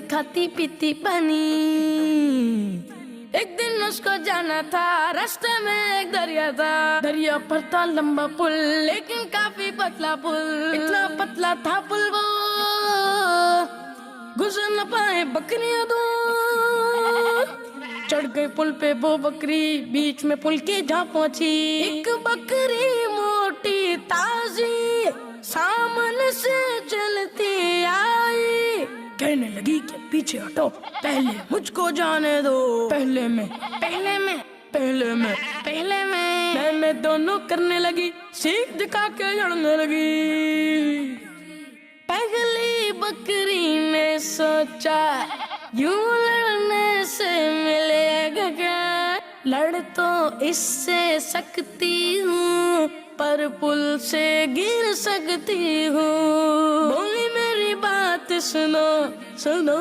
खाती पीती बनी। एक दिन उसको जाना था, रास्ते में एक दरिया था। दरिया पर था लंबा पुल, लेकिन काफी पतला पुल। इतना पतला था पुल वो गुजर न पाए बकरियां दो। चढ़ गई पुल पे वो बकरी, बीच में पुल के जा पहुंची। एक बकरी मोटी ताजी सामने से चलती आई। कहने लगी कि पीछे हटो, पहले मुझको जाने दो। पहले मैं दोनों करने लगी, सीख दिखा के लड़ने लगी। पहली बकरी ने सोचा यूं लड़ने से मिलेगा क्या, लड़ तो इससे सकती हूँ पर पुल से गिर सकती हूँ। बोली मेरी बात सुनो सुनो।